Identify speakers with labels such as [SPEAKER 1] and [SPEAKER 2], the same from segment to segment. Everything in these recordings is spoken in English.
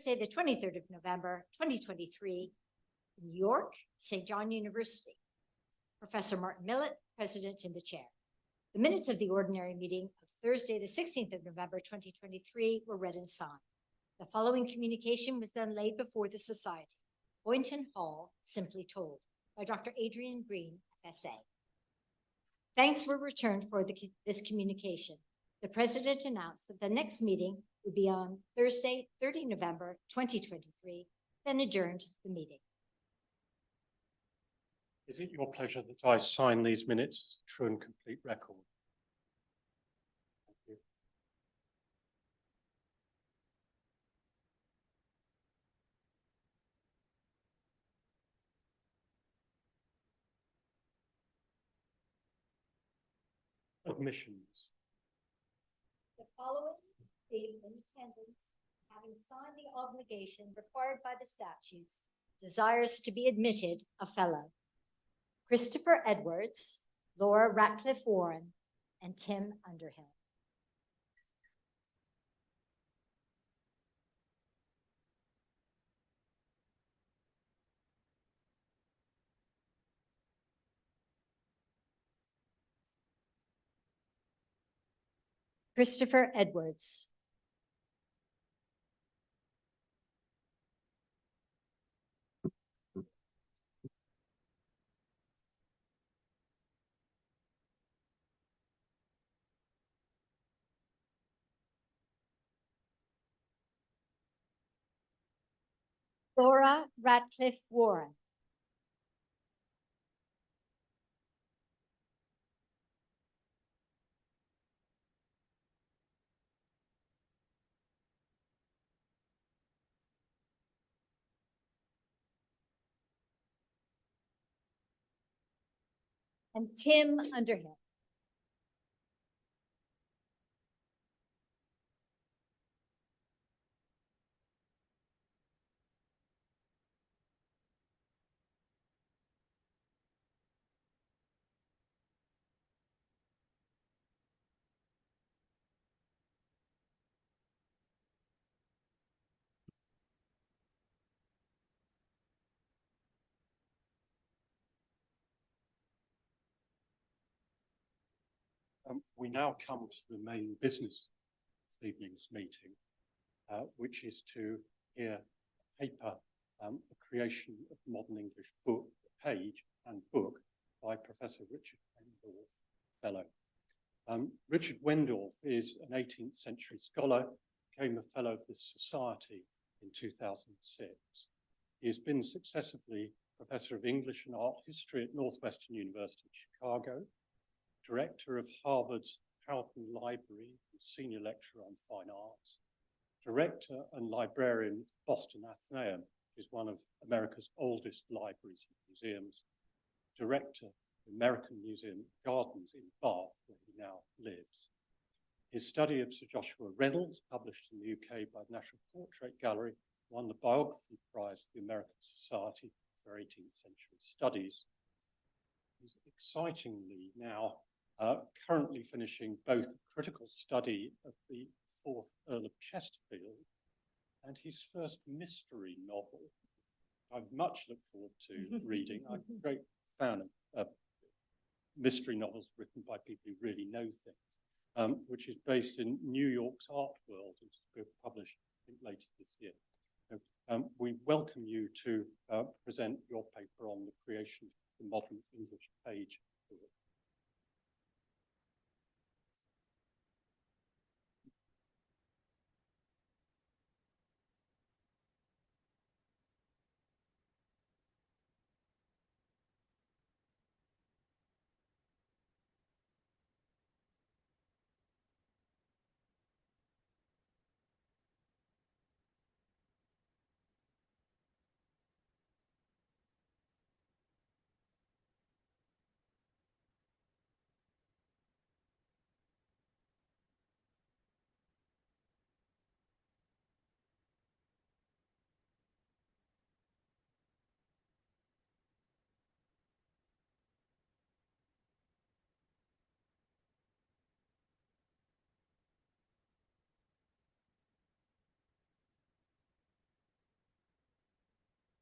[SPEAKER 1] Thursday, the 23rd of November, 2023, New York, St. John University. Professor Martin Millett, President and the Chair. The minutes of the ordinary meeting of Thursday, the 16th of November, 2023 were read and signed. The following communication was then laid before the Society. Boynton Hall, Simply Told, by Dr. Adrian Green, FSA. Thanks were returned for this communication. The President announced that the next meeting would be on Thursday, 30 November, 2023, then adjourned the meeting.
[SPEAKER 2] Is it your pleasure that I sign these minutes as a true and complete record? Thank you. Admissions.
[SPEAKER 1] The following being in attendance, having signed the obligation required by the statutes, desires to be admitted a fellow: Christopher Edwards, Laura Ratcliffe Warren, and Tim Underhill. Christopher Edwards. Laura Ratcliffe Warren. And Tim Underhill.
[SPEAKER 2] We now come to the main business of this evening's meeting, which is to hear a paper, The Creation of Modern English Book, Page and Book, by Professor Richard Wendorf, Fellow. Richard Wendorf is an 18th century scholar, became a Fellow of this Society in 2006. He has been successively Professor of English and Art History at Northwestern University in Chicago, Director of Harvard's Houghton Library and Senior Lecturer on Fine Arts, Director and Librarian of Boston Athenaeum, which is one of America's oldest libraries and museums, Director of the American Museum of Gardens in Bath, where he now lives. His study of Sir Joshua Reynolds, published in the UK by the National Portrait Gallery, won the Biography Prize for the American Society for 18th Century Studies. He's excitingly now currently finishing both a critical study of the 4th Earl of Chesterfield and his first mystery novel. I've much looked forward to reading. I'm a great fan of mystery novels written by people who really know things, which is based in New York's art world and to be published later this year. So, we welcome you to present your paper on the creation of the modern English page.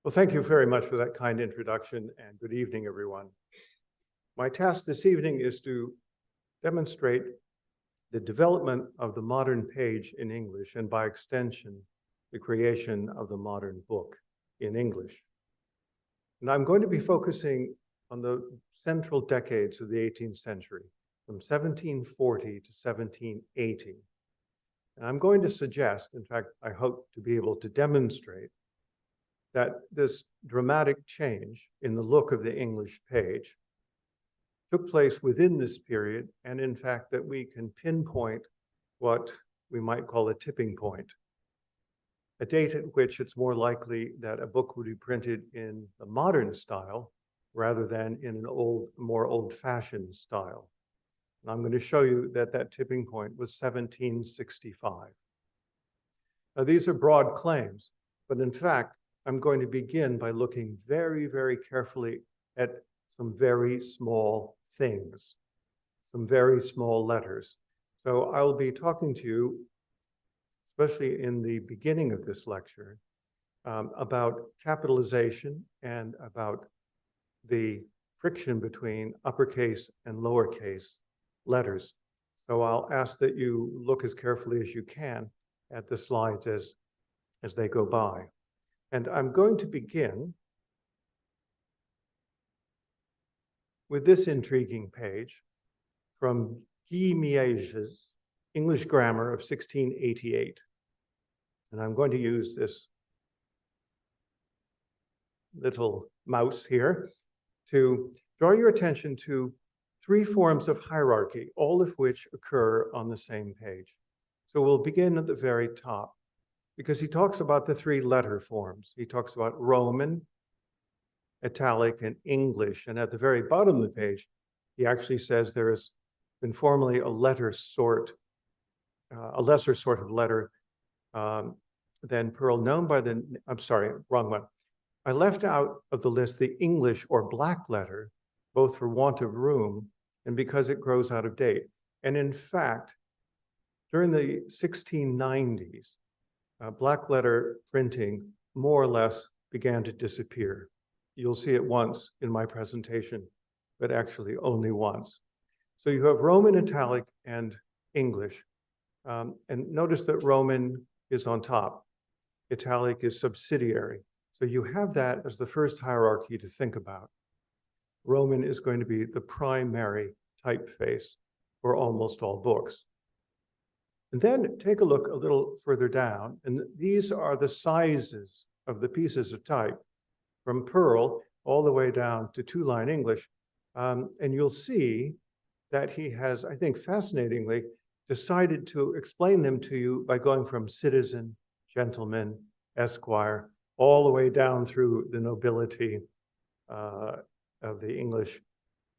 [SPEAKER 3] Well, thank you very much for that kind introduction, and good evening, everyone. My task this evening is to demonstrate the development of the modern page in English, and by extension, the creation of the modern book in English. And I'm going to be focusing on the central decades of the 18th century, from 1740 to 1780. And I'm going to suggest, in fact, I hope to be able to demonstrate that this dramatic change in the look of the English page took place within this period, and in fact that we can pinpoint what we might call a tipping point, a date at which it's more likely that a book would be printed in the modern style rather than in an more old-fashioned style. And I'm going to show you that that tipping point was 1765. Now, these are broad claims, but in fact, I'm going to begin by looking very, very carefully at some very small things, some very small letters. So I'll be talking to you, especially in the beginning of this lecture, about capitalization and about the friction between uppercase and lowercase letters. So I'll ask that you look as carefully as you can at the slides as they go by. And I'm going to begin with this intriguing page from Guy Miège's English Grammar of 1688. And I'm going to use this little mouse here to draw your attention to three forms of hierarchy, all of which occur on the same page. So we'll begin at the very top, because he talks about the three letter forms. He talks about Roman, Italic, and English. And at the very bottom of the page, he actually says there has been formerly a lesser sort of letter than Pearl, known by the, I'm sorry, wrong one. I left out of the list the English or black letter, both for want of room and because it grows out of date. And in fact, during the 1690s, black letter printing more or less began to disappear. You'll see it once in my presentation, but actually only once. So you have Roman, Italic, and English. And notice that Roman is on top. Italic is subsidiary. So you have that as the first hierarchy to think about. Roman is going to be the primary typeface for almost all books. And then take a look a little further down, and these are the sizes of the pieces of type from Pearl all the way down to two-line English. And you'll see that he has, I think fascinatingly, decided to explain them to you by going from citizen, gentleman, esquire, all the way down through the nobility of the English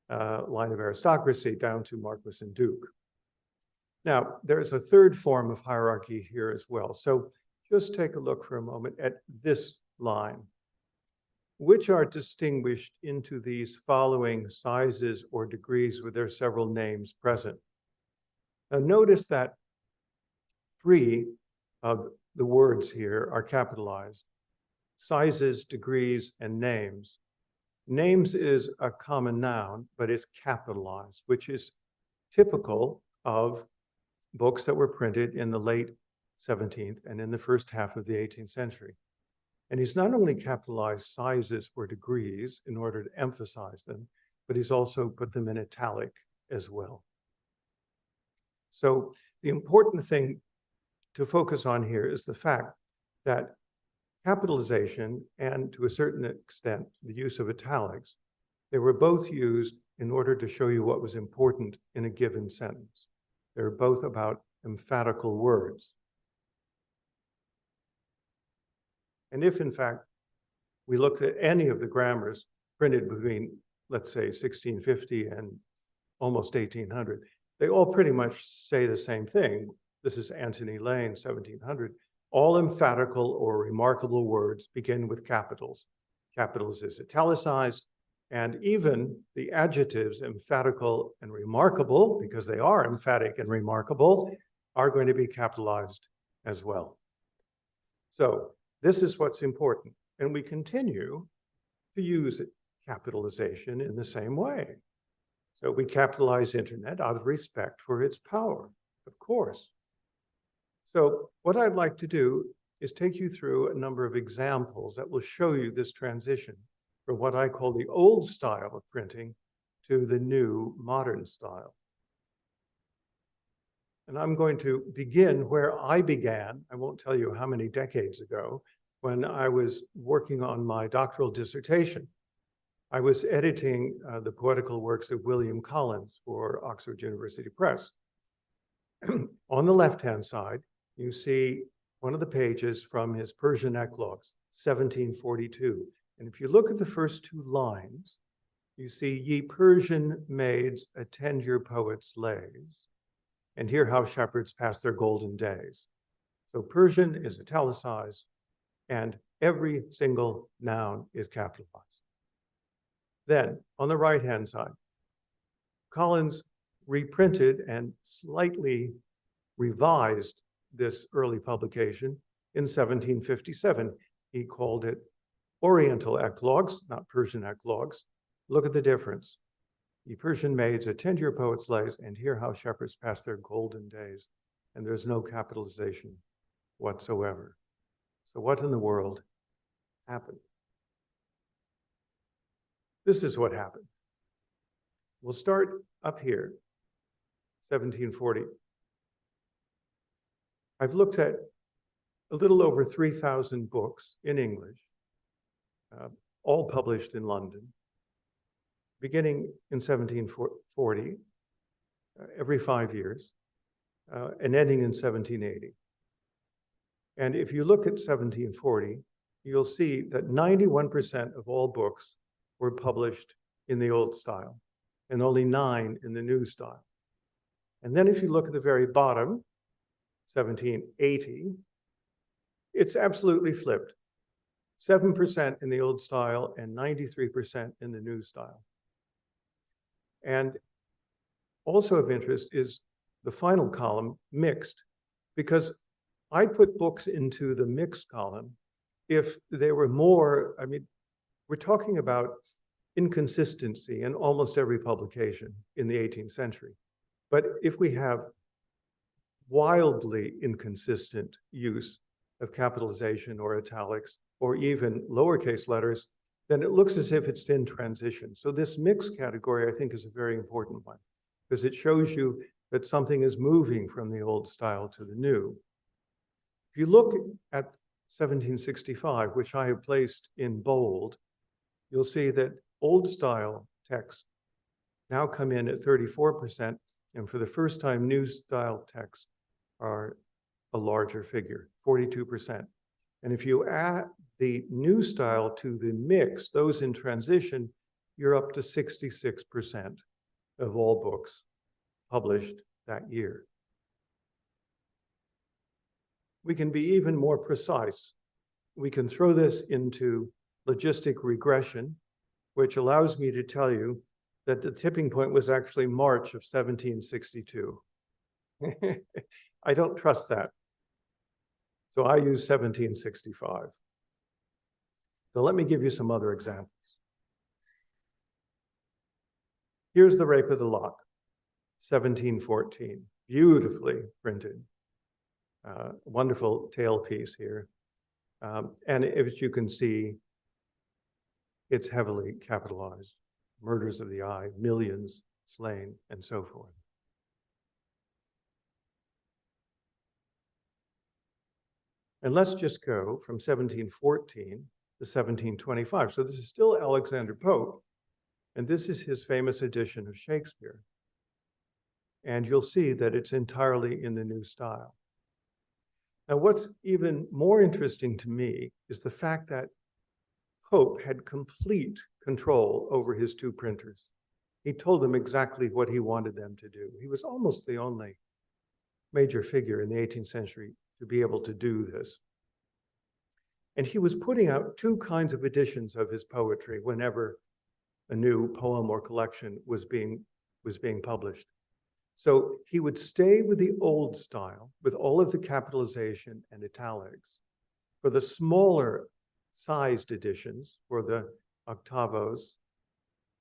[SPEAKER 3] line of aristocracy down to Marquis and Duke. Now, there's a third form of hierarchy here as well. So just take a look for a moment at this line, which are distinguished into these following sizes or degrees with their several names present. Now, notice that three of the words here are capitalized: sizes, degrees, and names. Names is a common noun, but it's capitalized, which is typical of books that were printed in the late 17th and in the first half of the 18th century. And he's not only capitalized sizes or degrees in order to emphasize them, but he's also put them in italic as well. So the important thing to focus on here is the fact that capitalization and, to a certain extent, the use of italics, they were both used in order to show you what was important in a given sentence. They're both about emphatical words. And if, in fact, we look at any of the grammars printed between, let's say, 1650 and almost 1800, they all pretty much say the same thing. This is Anthony Lane, 1700. All emphatical or remarkable words begin with capitals. Capitals is italicized, and even the adjectives emphatical and remarkable, because they are emphatic and remarkable, are going to be capitalized as well. So this is what's important. And we continue to use capitalization in the same way. So we capitalize internet out of respect for its power, of course. So what I'd like to do is take you through a number of examples that will show you this transition from what I call the old style of printing to the new modern style. And I'm going to begin where I began. I won't tell you how many decades ago, when I was working on my doctoral dissertation. I was editing the poetical works of William Collins for Oxford University Press. On the left-hand side, you see one of the pages from his Persian Eclogues, 1742. And if you look at the first two lines, you see, "Ye Persian maids, attend your poets' lays, and hear how shepherds pass their golden days." So Persian is italicized, and every single noun is capitalized. Then, on the right-hand side, Collins reprinted and slightly revised this early publication in 1757. He called it Oriental Eclogues, not Persian Eclogues. Look at the difference. "Ye Persian maids, attend your poets' lays, and hear how shepherds pass their golden days." And there's no capitalization whatsoever. So what in the world happened? This is what happened. We'll start up here, 1740. I've looked at a little over 3,000 books in English, all published in London, beginning in 1740, every 5 years, and ending in 1780. And if you look at 1740, you'll see that 91% of all books were published in the old style, and only 9 in the new style. And then if you look at the very bottom, 1780, it's absolutely flipped. 7% in the old style and 93% in the new style. And also of interest is the final column, mixed, because I put books into the mixed column if they were more, I mean, we're talking about inconsistency in almost every publication in the 18th century. But if we have wildly inconsistent use of capitalization or italics or even lowercase letters, then it looks as if it's in transition. So this mixed category, I think, is a very important one because it shows you that something is moving from the old style to the new. If you look at 1765, which I have placed in bold, you'll see that old style texts now come in at 34%, and for the first time, new style texts are a larger figure, 42%. And if you add the new style to the mix, those in transition, you're up to 66% of all books published that year. We can be even more precise. We can throw this into logistic regression, which allows me to tell you that the tipping point was actually March of 1762. I don't trust that. So I use 1765. So let me give you some other examples. Here's The Rape of the Lock, 1714, beautifully printed. Wonderful tailpiece here. And as you can see, it's heavily capitalized. Murders of the eye, millions slain, and so forth. And let's just go from 1714 to 1725. So this is still Alexander Pope, and this is his famous edition of Shakespeare. And you'll see that it's entirely in the new style. Now, what's even more interesting to me is the fact that Pope had complete control over his two printers. He told them exactly what he wanted them to do. He was almost the only major figure in the 18th century to be able to do this. And he was putting out two kinds of editions of his poetry whenever a new poem or collection was being published. So he would stay with the old style with all of the capitalization and italics. For the smaller sized editions for the octavos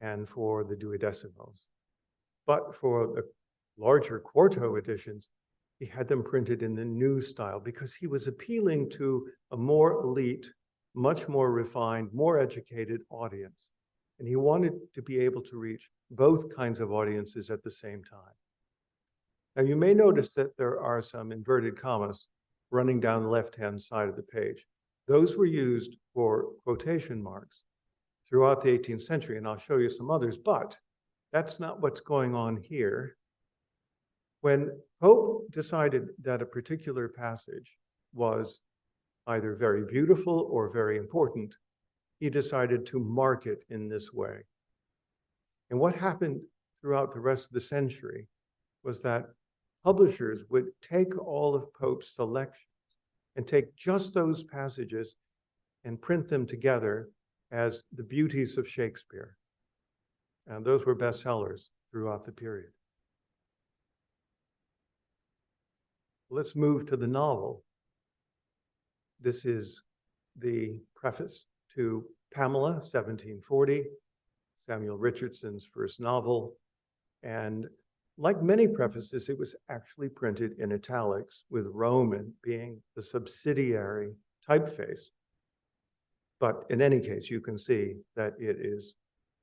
[SPEAKER 3] and for the duodecimos. But for the larger quarto editions, he had them printed in the new style because he was appealing to a more elite, much more refined, more educated audience. And he wanted to be able to reach both kinds of audiences at the same time. Now, you may notice that there are some inverted commas running down the left-hand side of the page. Those were used for quotation marks throughout the 18th century, and I'll show you some others, but that's not what's going on here. When Pope decided that a particular passage was either very beautiful or very important, he decided to mark it in this way. And what happened throughout the rest of the century was that publishers would take all of Pope's selections and take just those passages and print them together as the beauties of Shakespeare. And those were bestsellers throughout the period. Let's move to the novel. This is the preface to Pamela, 1740, Samuel Richardson's first novel. And like many prefaces, it was actually printed in italics, with Roman being the subsidiary typeface. But in any case, you can see that it is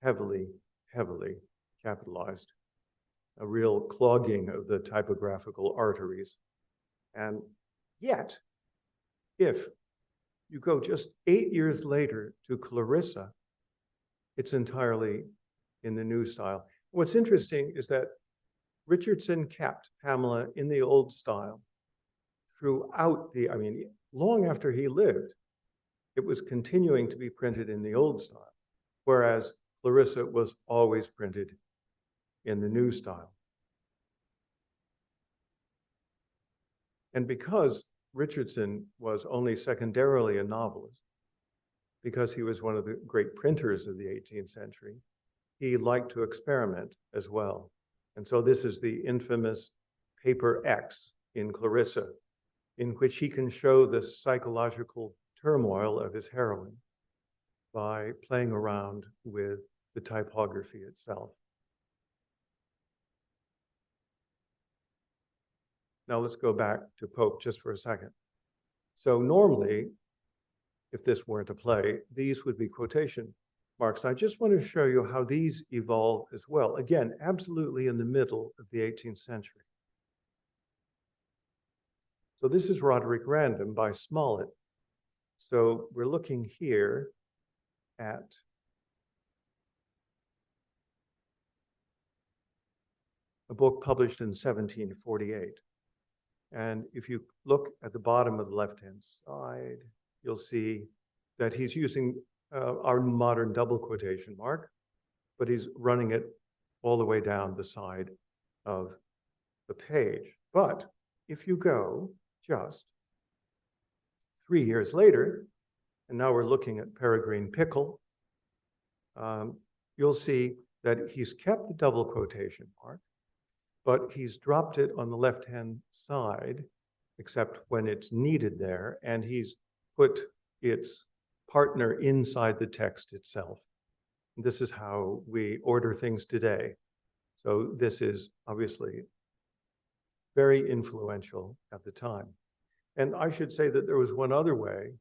[SPEAKER 3] heavily, heavily capitalized, a real clogging of the typographical arteries. And yet, if you go just 8 years later to Clarissa, it's entirely in the new style. What's interesting is that Richardson kept Pamela in the old style throughout long after he lived. It was continuing to be printed in the old style, whereas Clarissa was always printed in the new style. And because Richardson was only secondarily a novelist, because he was one of the great printers of the 18th century, he liked to experiment as well. And so this is the infamous paper X in Clarissa, in which he can show the psychological turmoil of his heroine by playing around with the typography itself. Now let's go back to Pope just for a second. So normally, if this weren't a play, these would be quotation marks. I just want to show you how these evolve as well. Again, absolutely in the middle of the 18th century. So this is Roderick Random by Smollett. So we're looking here at a book published in 1748. And if you look at the bottom of the left-hand side, you'll see that he's using our modern double quotation mark, but he's running it all the way down the side of the page. But if you go just 3 years later, and now we're looking at Peregrine Pickle, you'll see that he's kept the double quotation mark, but he's dropped it on the left-hand side, except when it's needed there, and he's put its partner inside the text itself. This is how we order things today. So this is obviously very influential at the time. And I should say that there was one other way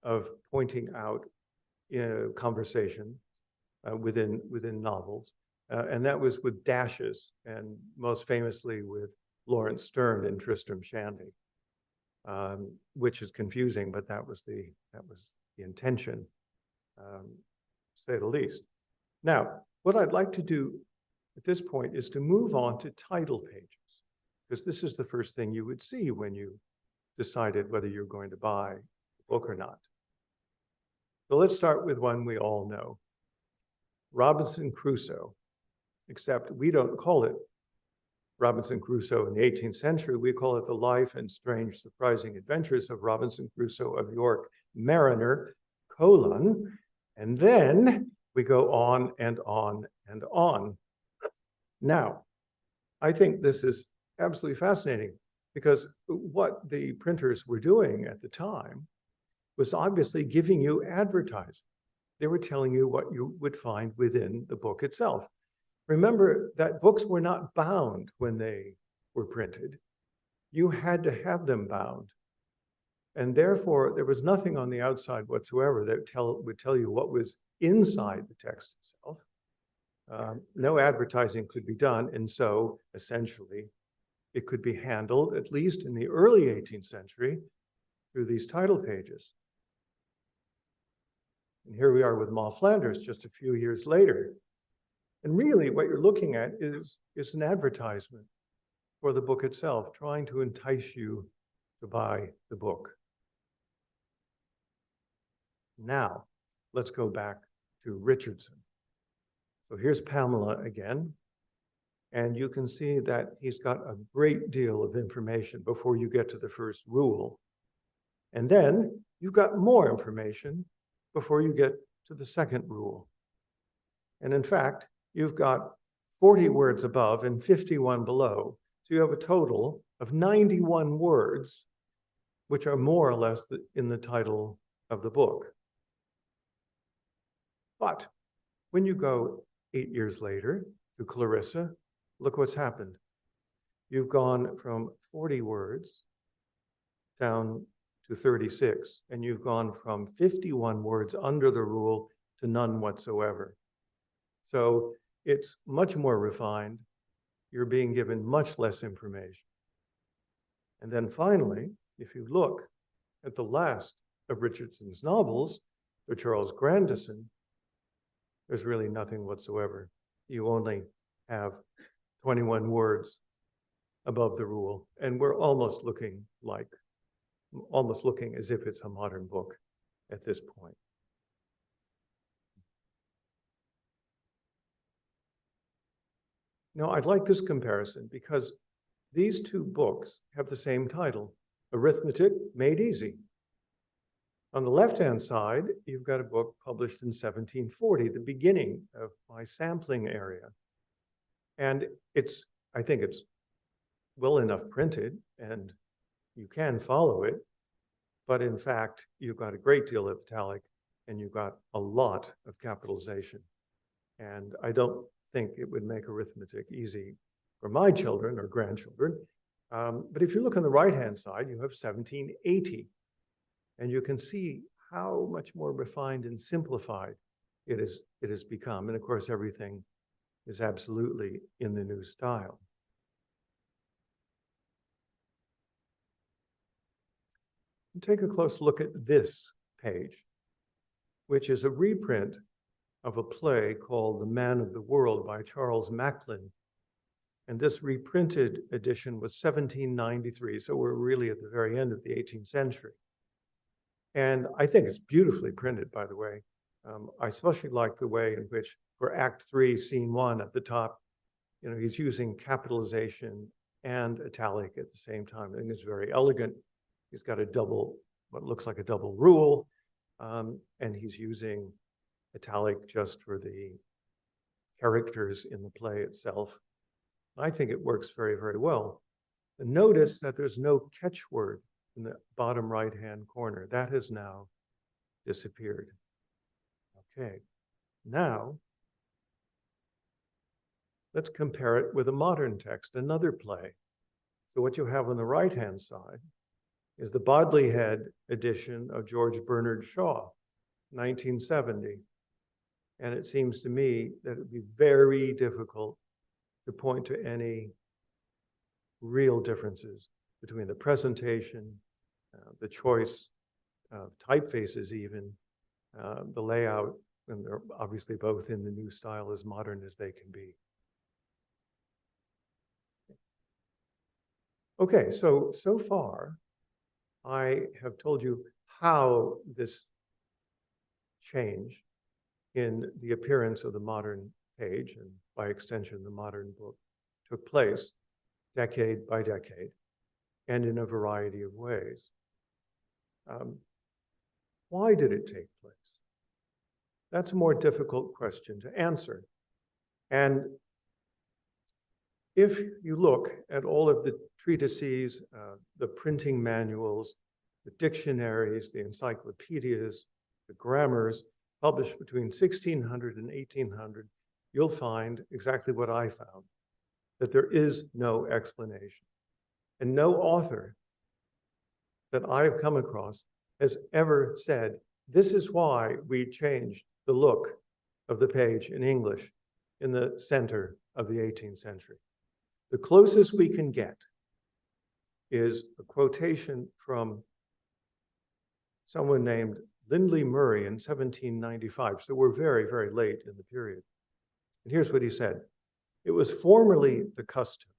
[SPEAKER 3] of pointing out conversation within novels, and that was with dashes, and most famously with Lawrence Sterne in Tristram Shandy, which is confusing, but that was the intention, to say the least. Now, what I'd like to do at this point is to move on to title pages, because this is the first thing you would see when you decided whether you're going to buy a book or not. So let's start with one we all know, Robinson Crusoe, except we don't call it Robinson Crusoe in the 18th century. We call it The Life and Strange Surprising Adventures of Robinson Crusoe of York, Mariner, : and then we go on and on and on. Now, I think this is absolutely fascinating, because what the printers were doing at the time was obviously giving you advertising. They were telling you what you would find within the book itself. Remember that books were not bound when they were printed. You had to have them bound. And therefore, there was nothing on the outside whatsoever that would tell you what was inside the text itself. No advertising could be done. And so essentially, it could be handled, at least in the early 18th century, through these title pages. And here we are with Ma Flanders just a few years later. And really what you're looking at is an advertisement for the book itself, trying to entice you to buy the book. Now, let's go back to Richardson. So here's Pamela again. And you can see that he's got a great deal of information before you get to the first rule. And then you've got more information before you get to the second rule. And in fact, you've got 40 words above and 51 below. So you have a total of 91 words, which are more or less in the title of the book. But when you go 8 years later to Clarissa, look what's happened. You've gone from 40 words down to 36, and you've gone from 51 words under the rule to none whatsoever. So it's much more refined. You're being given much less information. And then finally, if you look at the last of Richardson's novels, the Charles Grandison, there's really nothing whatsoever. You only have 21 words above the rule, and we're almost looking as if it's a modern book at this point. Now, I like this comparison because these two books have the same title, Arithmetic Made Easy. On the left-hand side, you've got a book published in 1740, the beginning of my sampling area. And I think it's well enough printed and you can follow it, but in fact, you've got a great deal of italic and you've got a lot of capitalization. And I don't think it would make arithmetic easy for my children or grandchildren. But if you look on the right-hand side, you have 1780. And you can see how much more refined and simplified it has become. And of course, everything is absolutely in the new style. And take a close look at this page, which is a reprint of a play called The Man of the World by Charles Macklin. And this reprinted edition was 1793, so we're really at the very end of the 18th century. And I think it's beautifully printed, by the way. I especially like the way in which for Act 3, Scene 1 at the top, he's using capitalization and italic at the same time. I think it's very elegant. He's got what looks like a double rule, and he's using italic just for the characters in the play itself. I think it works very, very well. And notice that there's no catchword in the bottom right-hand corner. That has now disappeared. Okay, now let's compare it with a modern text, another play. So what you have on the right-hand side is the Bodley Head edition of George Bernard Shaw, 1970. And it seems to me that it would be very difficult to point to any real differences between the presentation, the choice of typefaces even, the layout, and they're obviously both in the new style, as modern as they can be. Okay, so far, I have told you how this change in the appearance of the modern page, and by extension, the modern book, took place decade by decade, and in a variety of ways. Why did it take place? That's a more difficult question to answer. And if you look at all of the treatises, the printing manuals, the dictionaries, the encyclopedias, the grammars published between 1600 and 1800, you'll find exactly what I found, that there is no explanation. And no author that I've come across has ever said, this is why we changed the look of the page in English in the center of the 18th century. The closest we can get is a quotation from someone named Lindley Murray in 1795. So we're very, very late in the period. And here's what he said. It was formerly the custom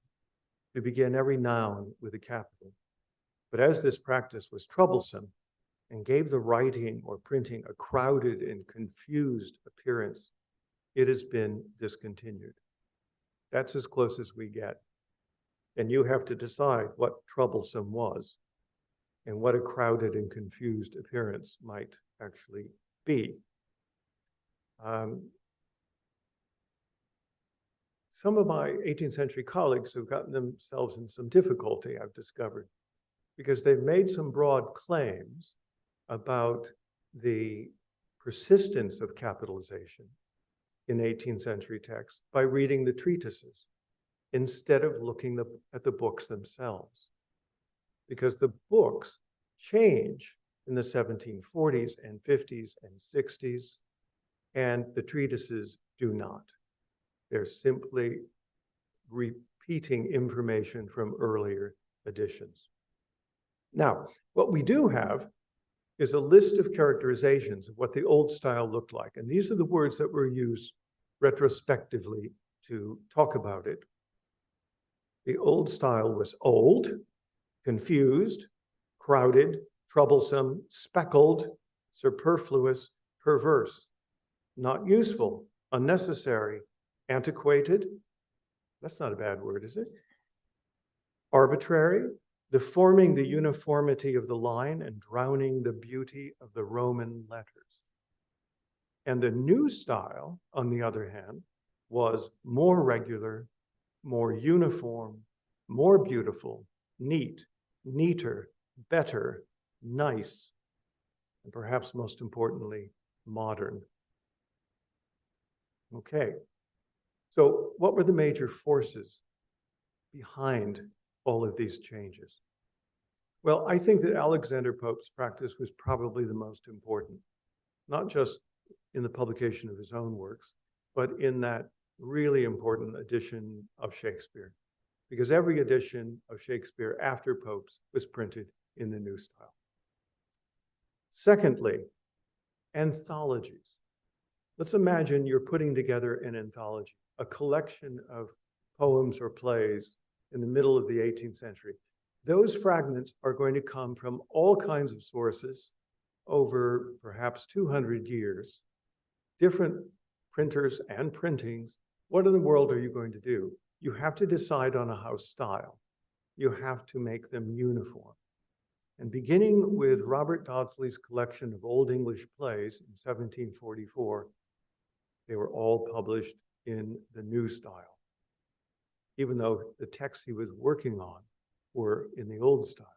[SPEAKER 3] to begin every noun with a capital. But as this practice was troublesome and gave the writing or printing a crowded and confused appearance, it has been discontinued. That's as close as we get. And you have to decide what troublesome was and what a crowded and confused appearance might actually be. Some of my 18th century colleagues have gotten themselves in some difficulty, I've discovered, because they've made some broad claims about the persistence of capitalization in 18th century texts by reading the treatises instead of looking at the books themselves. Because the books change in the 1740s and 50s and 60s, and the treatises do not. They're simply repeating information from earlier editions. Now, what we do have is a list of characterizations of what the old style looked like. And these are the words that were used retrospectively to talk about it. The old style was old, confused, crowded, troublesome, speckled, superfluous, perverse, not useful, unnecessary, antiquated. That's not a bad word, is it? Arbitrary, deforming the uniformity of the line and drowning the beauty of the Roman letters. And the new style, on the other hand, was more regular, more uniform, more beautiful, neat, neater, better, nice, and perhaps most importantly, modern. Okay, so what were the major forces behind all of these changes? Well, I think that Alexander Pope's practice was probably the most important, not just in the publication of his own works, but in that really important edition of Shakespeare, because every edition of Shakespeare after Pope's was printed in the new style. Secondly, anthologies. Let's imagine you're putting together an anthology, a collection of poems or plays in the middle of the 18th century. Those fragments are going to come from all kinds of sources over perhaps 200 years, different printers and printings. What in the world are you going to do? You have to decide on a house style. You have to make them uniform. And beginning with Robert Dodsley's collection of Old English plays in 1744, they were all published in the new style, even though the texts he was working on were in the old style.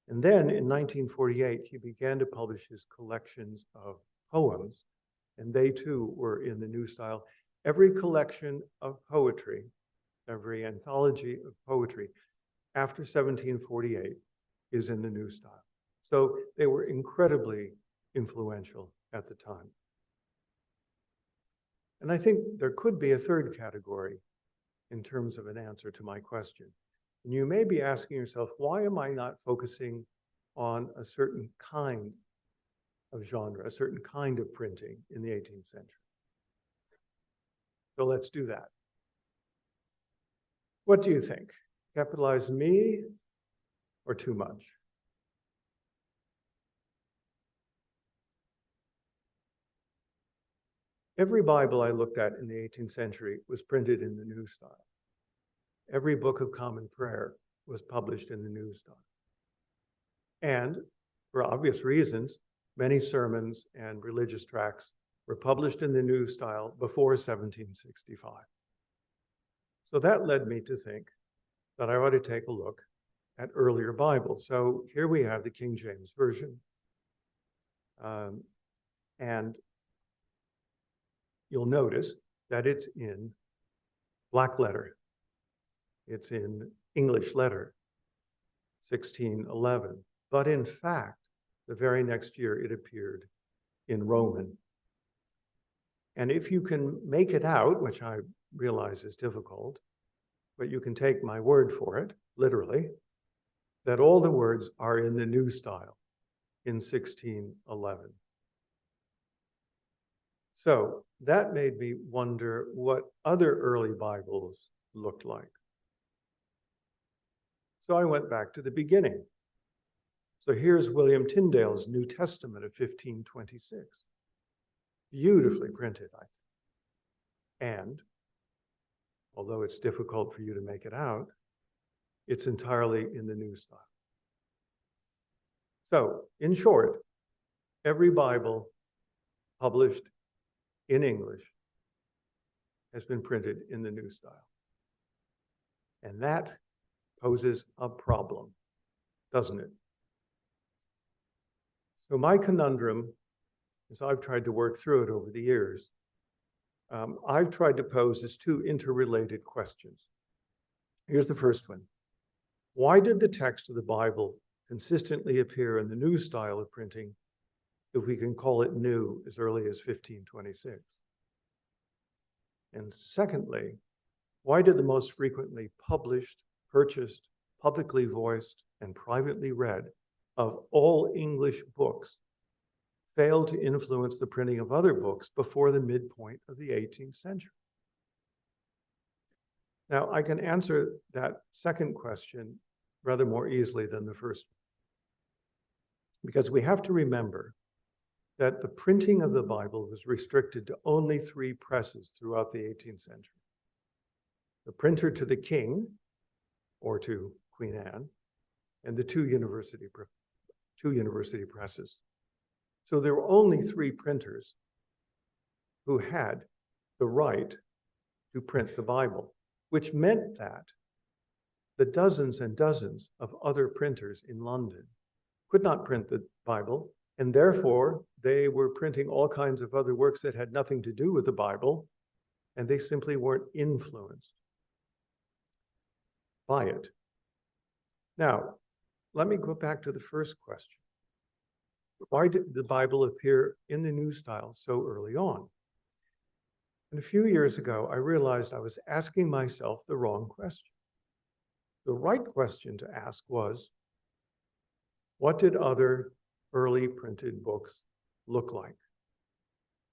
[SPEAKER 3] And then in 1948, he began to publish his collections of poems, and they too were in the new style. Every collection of poetry, every anthology of poetry after 1748 is in the new style. So they were incredibly influential at the time. And I think there could be a third category in terms of an answer to my question. And you may be asking yourself, why am I not focusing on a certain kind of genre, a certain kind of printing in the 18th century? So let's do that. What do you think? Capitalize me or too much? Every Bible I looked at in the 18th century was printed in the new style. Every Book of Common Prayer was published in the new style. And for obvious reasons, many sermons and religious tracts were published in the new style before 1765. So that led me to think that I ought to take a look at earlier Bibles. So here we have the King James Version. And you'll notice that it's in black letter. It's in English letter, 1611. But in fact, the very next year it appeared in Roman. And if you can make it out, which I realize is difficult, but you can take my word for it, literally, that all the words are in the new style in 1611. So that made me wonder what other early Bibles looked like. So I went back to the beginning. So here's William Tyndale's New Testament of 1526. Beautifully printed, I think. And although it's difficult for you to make it out, it's entirely in the new style. So in short, every Bible published in English has been printed in the new style. And that poses a problem, doesn't it? So my conundrum, as I've tried to work through it over the years, I've tried to pose as two interrelated questions. Here's the first one. Why did the text of the Bible consistently appear in the new style of printing, if we can call it new, as early as 1526? And secondly, why did the most frequently published, purchased, publicly voiced, and privately read of all English books fail to influence the printing of other books before the midpoint of the 18th century? Now, I can answer that second question rather more easily than the first one, because we have to remember that the printing of the Bible was restricted to only 3 presses throughout the 18th century. The printer to the king, or to Queen Anne, and the two university presses. So there were only 3 printers who had the right to print the Bible, which meant that the dozens and dozens of other printers in London could not print the Bible, and therefore they were printing all kinds of other works that had nothing to do with the Bible, and they simply weren't influenced by it. Now, let me go back to the first question. Why did the Bible appear in the new style so early on? And a few years ago, I realized I was asking myself the wrong question. The right question to ask was, what did other early printed books look like?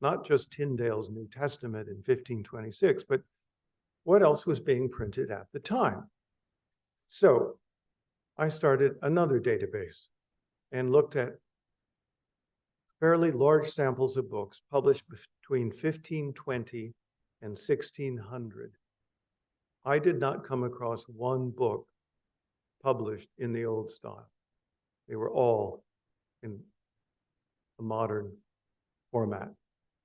[SPEAKER 3] Not just Tyndale's New Testament in 1526, but what else was being printed at the time? So I started another database and looked at fairly large samples of books published between 1520 and 1600. I did not come across one book published in the old style. They were all in a modern format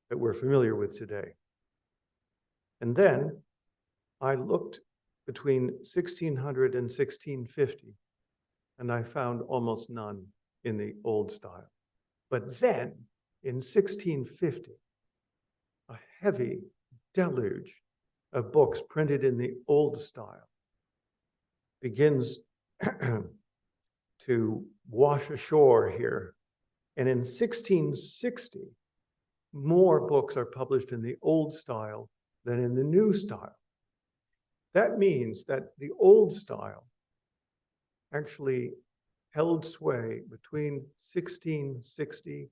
[SPEAKER 3] that we're familiar with today. And then I looked between 1600 and 1650, and I found almost none in the old style. But then in 1650, a heavy deluge of books printed in the old style begins to wash ashore here. And in 1660, more books are published in the old style than in the new style. That means that the old style actually held sway between 1660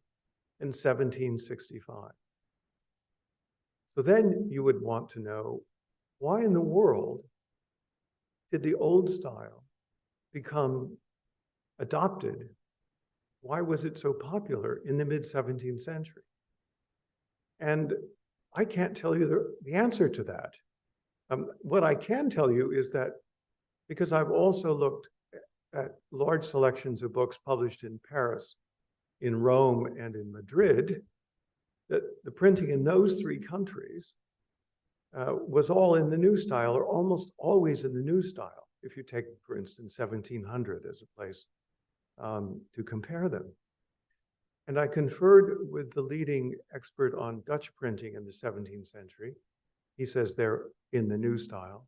[SPEAKER 3] and 1765. So then you would want to know, why in the world did the old style become adopted? Why was it so popular in the mid-17th century? And I can't tell you the answer to that. What I can tell you is that, because I've also looked at large selections of books published in Paris, in Rome, and in Madrid, that the printing in those 3 countries was all in the new style, or almost always in the new style. if you take, for instance, 1700 as a place to compare them. And I conferred with the leading expert on Dutch printing in the 17th century. He says they're in the new style.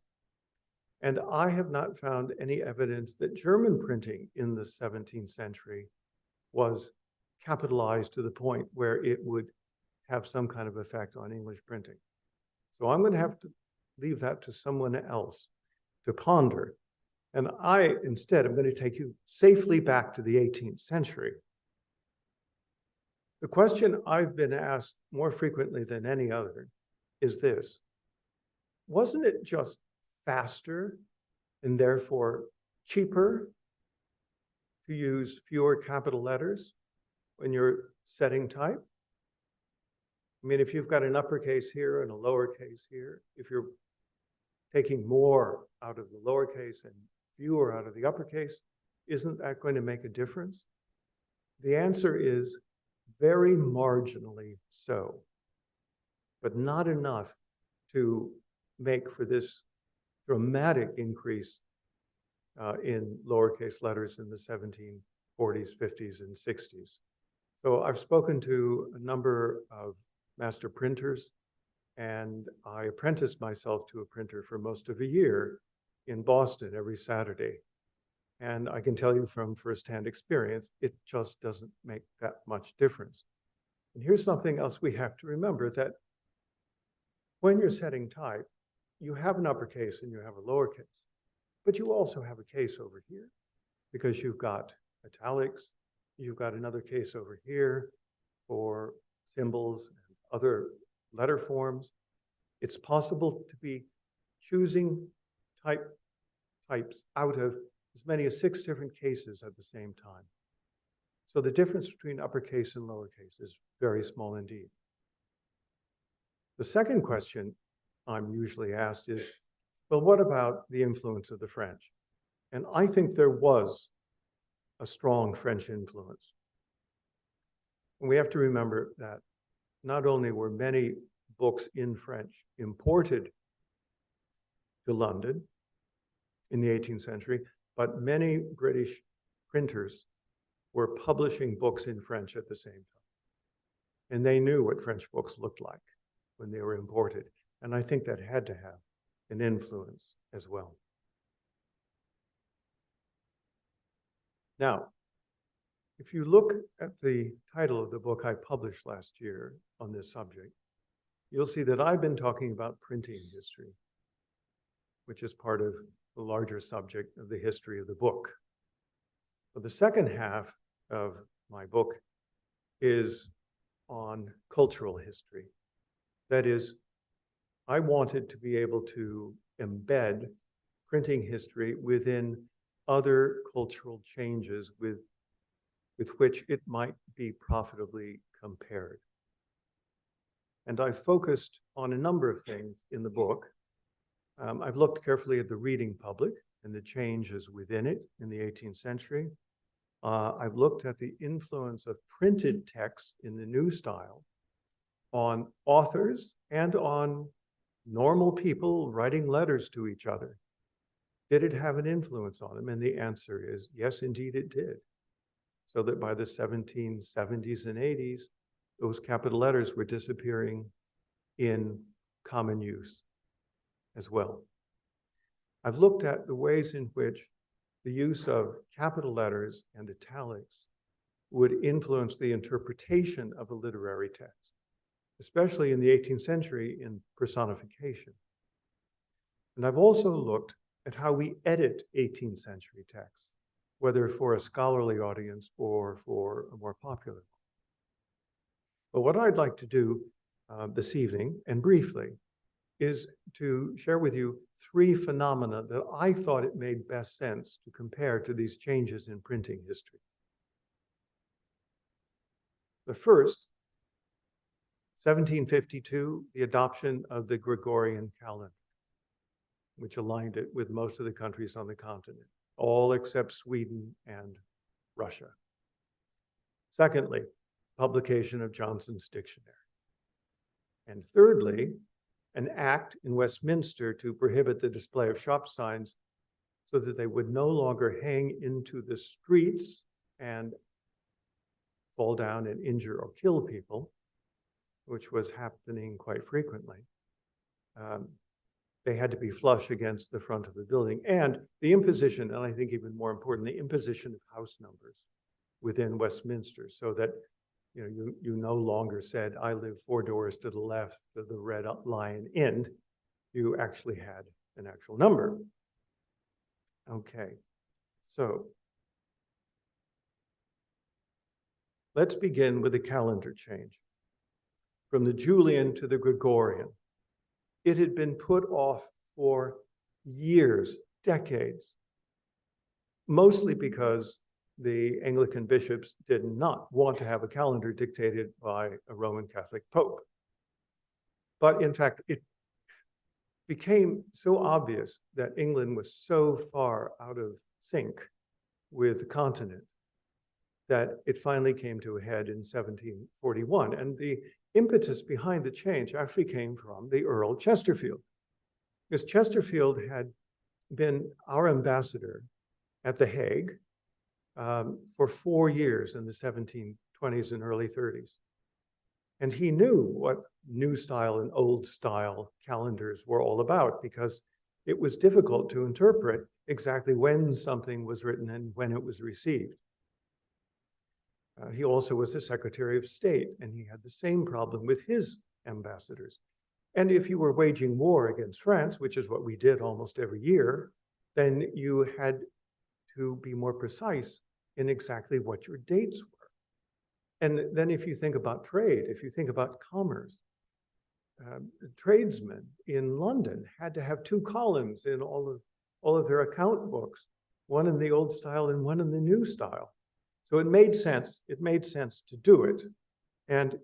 [SPEAKER 3] And I have not found any evidence that German printing in the 17th century was capitalized to the point where it would have some kind of effect on English printing. So I'm going to have to leave that to someone else to ponder. And I, instead, am going to take you safely back to the 18th century. The question I've been asked more frequently than any other is this: wasn't it just faster and therefore cheaper to use fewer capital letters when you're setting type? I mean, if you've got an uppercase here and a lowercase here, if you're taking more out of the lowercase and fewer out of the uppercase, isn't that going to make a difference? The answer is very marginally so, but not enough to make for this dramatic increase in lowercase letters in the 1740s, 50s, and 60s. So I've spoken to a number of master printers, and I apprenticed myself to a printer for most of a year in Boston every Saturday. And I can tell you from firsthand experience, it just doesn't make that much difference. And here's something else we have to remember, that when you're setting type, you have an uppercase and you have a lowercase, but you also have a case over here because you've got italics, you've got another case over here for symbols and other letter forms. It's possible to be choosing types out of as many as 6 different cases at the same time. So the difference between uppercase and lowercase is very small indeed. The second question I'm usually asked is, well, what about the influence of the French? And I think there was a strong French influence. And we have to remember that not only were many books in French imported to London in the 18th century, but many British printers were publishing books in French at the same time. And they knew what French books looked like when they were imported. And I think that had to have an influence as well. Now, if you look at the title of the book I published last year on this subject, you'll see that I've been talking about printing history, which is part of the larger subject of the history of the book. But the second half of my book is on cultural history. That is, I wanted to be able to embed printing history within other cultural changes with which it might be profitably compared. And I focused on a number of things in the book. I've looked carefully at the reading public and the changes within it in the 18th century. I've looked at the influence of printed text in the new style on authors and on normal people writing letters to each other. Did it have an influence on them? And the answer is yes, indeed it did. So that by the 1770s and 80s, those capital letters were disappearing in common use as well. I've looked at the ways in which the use of capital letters and italics would influence the interpretation of a literary text, especially in the 18th century in personification. And I've also looked at how we edit 18th century texts, whether for a scholarly audience or for a more popular one. But what I'd like to do this evening, and briefly, is to share with you 3 phenomena that I thought it made best sense to compare to these changes in printing history. The first, 1752, the adoption of the Gregorian calendar, which aligned it with most of the countries on the continent, all except Sweden and Russia. Secondly, publication of Johnson's dictionary. And thirdly, an act in Westminster to prohibit the display of shop signs so that they would no longer hang into the streets and fall down and injure or kill people, which was happening quite frequently. They had to be flush against the front of the building, and the imposition, and I think even more important, the imposition of house numbers within Westminster, so that you no longer said, I live 4 doors to the left of the Red Lion Inn. You actually had an actual number. Okay, so let's begin with a calendar change. From the Julian to the Gregorian. It had been put off for years, decades, mostly because the Anglican bishops did not want to have a calendar dictated by a Roman Catholic Pope. But in fact, it became so obvious that England was so far out of sync with the continent that it finally came to a head in 1741. And the impetus behind the change actually came from the Earl Chesterfield, because Chesterfield had been our ambassador at The Hague for 4 years in the 1720s and early 30s. And he knew what new style and old style calendars were all about, because it was difficult to interpret exactly when something was written and when it was received. He also was the Secretary of State, and he had the same problem with his ambassadors. And if you were waging war against France, which is what we did almost every year, then you had to be more precise in exactly what your dates were. And then if you think about trade, if you think about commerce, tradesmen in London had to have 2 columns in all of their account books, one in the old style and one in the new style. So it made sense. It made sense to do it. And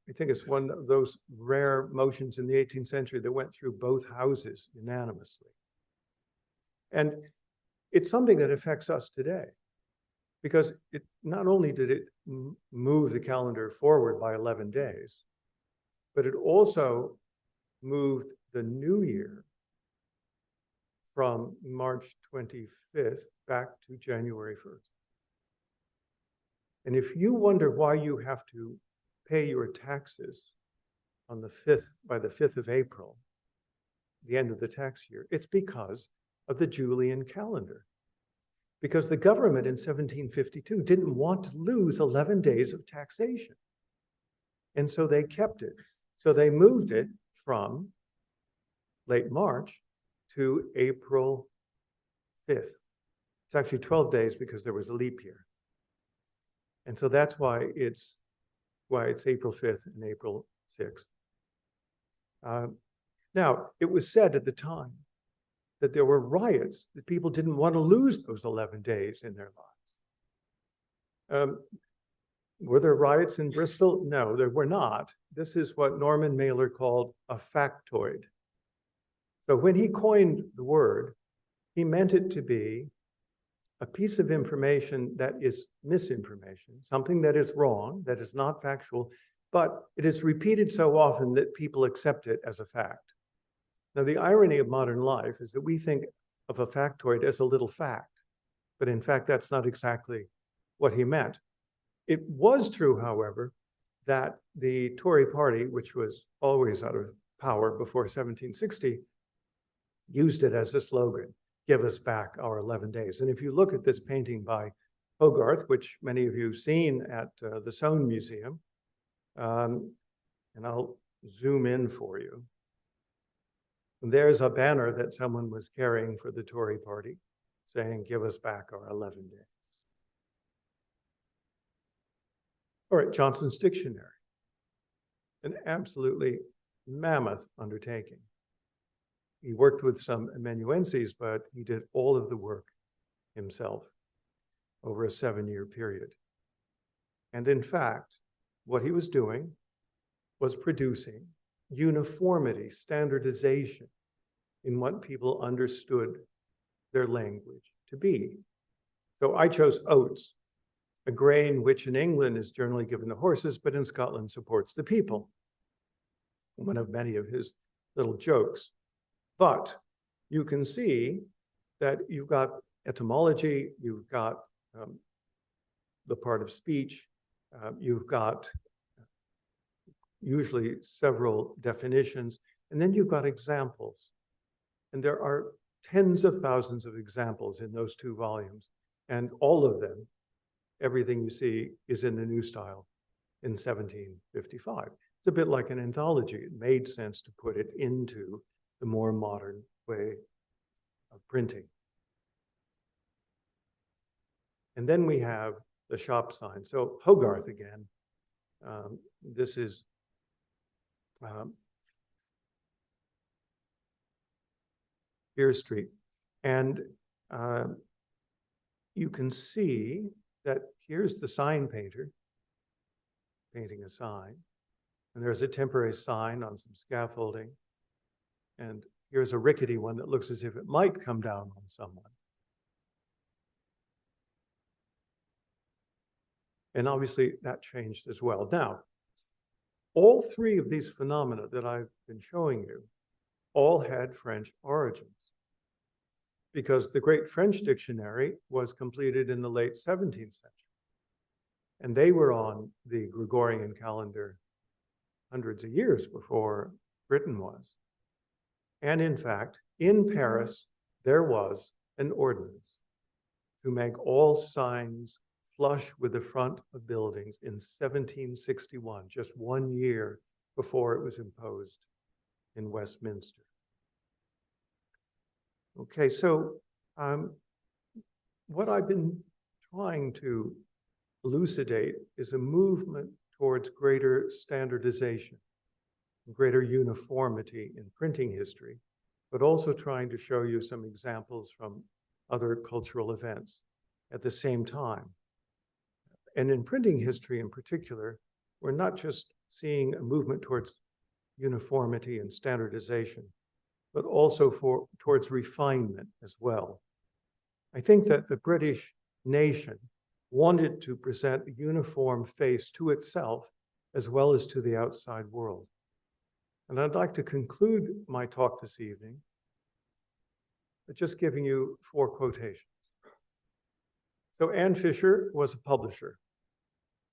[SPEAKER 3] I think it's one of those rare motions in the 18th century that went through both houses unanimously. And it's something that affects us today, because it not only did it move the calendar forward by 11 days, but it also moved the new year from March 25th back to January 1st. And if you wonder why you have to pay your taxes on the 5th, by the 5th of April, the end of the tax year, it's because of the Julian calendar. Because the government in 1752 didn't want to lose 11 days of taxation. And so they kept it. So they moved it from late March to April 5th. It's actually 12 days because there was a leap year. And so that's why it's April 5th and April 6th. Now, it was said at the time that there were riots, that people didn't want to lose those 11 days in their lives. Were there riots in Bristol? No, there were not. This is what Norman Mailer called a factoid. So when he coined the word, he meant it to be a piece of information that is misinformation, something that is wrong, that is not factual, but it is repeated so often that people accept it as a fact. Now, the irony of modern life is that we think of a factoid as a little fact, but in fact, that's not exactly what he meant. It was true, however, that the Tory party, which was always out of power before 1760, used it as a slogan, give us back our 11 days. And if you look at this painting by Hogarth, which many of you have seen at the Soane Museum, and I'll zoom in for you. There's a banner that someone was carrying for the Tory party saying, give us back our 11 days. All right, Johnson's Dictionary, an absolutely mammoth undertaking. He worked with some amanuenses, but he did all of the work himself over a 7-year period. And in fact, what he was doing was producing uniformity, standardization in what people understood their language to be. So I chose oats, a grain which in England is generally given to horses, but in Scotland supports the people. One of many of his little jokes. But you can see that you've got etymology, you've got the part of speech, you've got usually several definitions, and then you've got examples. And there are tens of thousands of examples in those two volumes, and all of them, everything you see is in the new style in 1755. It's a bit like an anthology. It made sense to put it into the more modern way of printing. And then we have the shop sign. So Hogarth again. This is Pier Street. And you can see that here's the sign painter painting a sign. And there's a temporary sign on some scaffolding. And here's a rickety one that looks as if it might come down on someone. And obviously that changed as well. Now, all three of these phenomena that I've been showing you all had French origins, because the great French dictionary was completed in the late 17th century. And they were on the Gregorian calendar hundreds of years before Britain was. And in fact, in Paris, there was an ordinance to make all signs flush with the front of buildings in 1761, just 1 year before it was imposed in Westminster. Okay, so what I've been trying to elucidate is a movement towards greater standardization, greater uniformity in printing history, but also trying to show you some examples from other cultural events at the same time. And in printing history in particular, we're not just seeing a movement towards uniformity and standardization, but also towards refinement as well. I think that the British nation wanted to present a uniform face to itself as well as to the outside world. And I'd like to conclude my talk this evening by just giving you 4 quotations. So Anne Fisher was a publisher.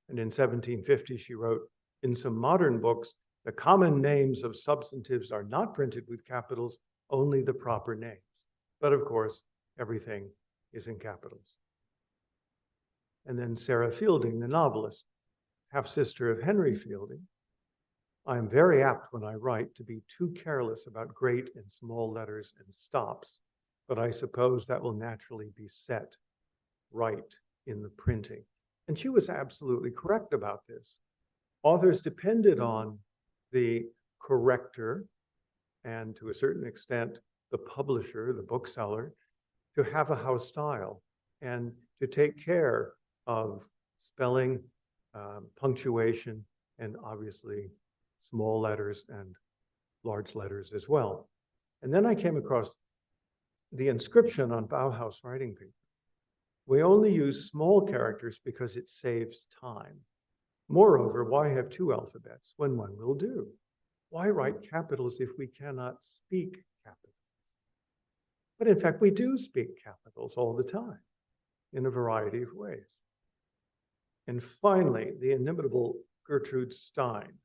[SPEAKER 3] And in 1750, she wrote, "In some modern books, the common names of substantives are not printed with capitals, only the proper names." But of course, everything is in capitals. And then Sarah Fielding, the novelist, half-sister of Henry Fielding. "I am very apt when I write to be too careless about great and small letters and stops, but I suppose that will naturally be set right in the printing." And she was absolutely correct about this. Authors depended on the corrector and to a certain extent, the publisher, the bookseller, to have a house style and to take care of spelling, punctuation, and obviously small letters and large letters as well. And then I came across the inscription on Bauhaus writing paper. "We only use small characters because it saves time. Moreover, why have 2 alphabets when 1 will do? Why write capitals if we cannot speak capitals?" But in fact, we do speak capitals all the time in a variety of ways. And finally, the inimitable Gertrude Stein.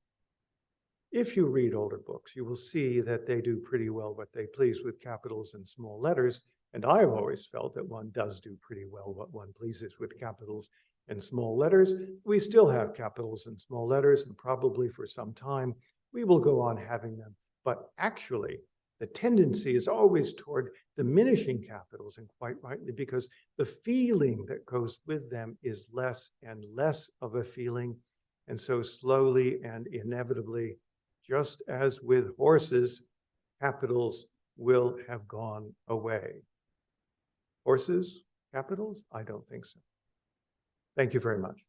[SPEAKER 3] If you read older books, you will see that they do pretty well what they please with capitals and small letters. And I've always felt that one does do pretty well what one pleases with capitals and small letters. We still have capitals and small letters, and probably for some time, we will go on having them. But actually, the tendency is always toward diminishing capitals, and quite rightly, because the feeling that goes with them is less and less of a feeling. And so slowly and inevitably, just as with horses, capitals will have gone away. Horses, capitals? I don't think so. Thank you very much.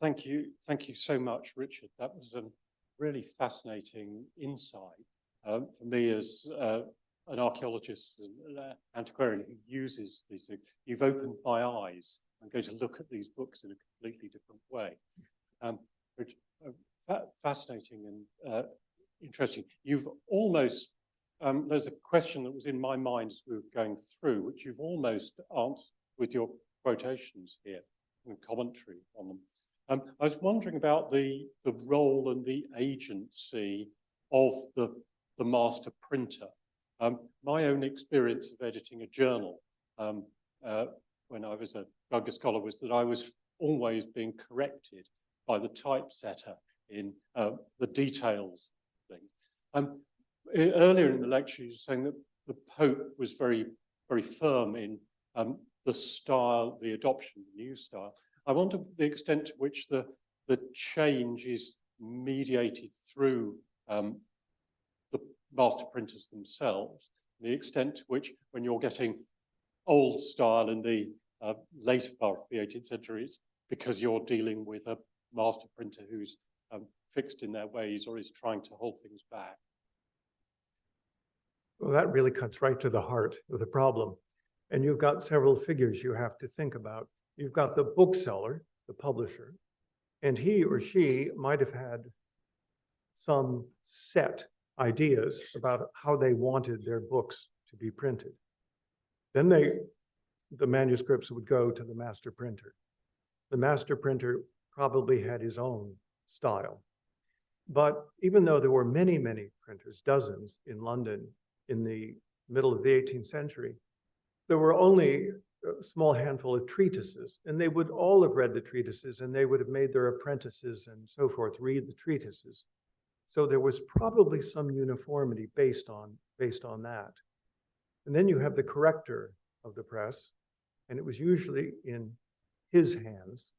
[SPEAKER 2] Thank you so much, Richard. That was a really fascinating insight for me as an archaeologist and antiquarian who uses these things, you've opened my eyes. I'm going to look at these books in a completely different way. Which fascinating and interesting. You've almost, there's a question that was in my mind as we were going through, which you've almost answered with your quotations here and commentary on them. I was wondering about the role and the agency of the master printer. My own experience of editing a journal when I was a younger scholar was that I was always being corrected by the typesetter in the details of things. Earlier in the lecture, you were saying that the Pope was very, very firm in the style, the adoption of the new style. I wonder the extent to which the change is mediated through the master printers themselves, the extent to which when you're getting old style in the later part of the 18th century, it's because you're dealing with a master printer who's fixed in their ways or is trying to hold things back.
[SPEAKER 3] Well, that really cuts right to the heart of the problem. And you've got several figures you have to think about. You've got the bookseller, the publisher, and he or she might have had some set ideas about how they wanted their books to be printed. Then the manuscripts would go to the master printer. The master printer probably had his own style. But even though there were many, many printers, dozens in London in the middle of the 18th century, there were only a small handful of treatises, and they would all have read the treatises, and they would have made their apprentices and so forth read the treatises. So there was probably some uniformity based on that. And then you have the corrector of the press, and it was usually in his hands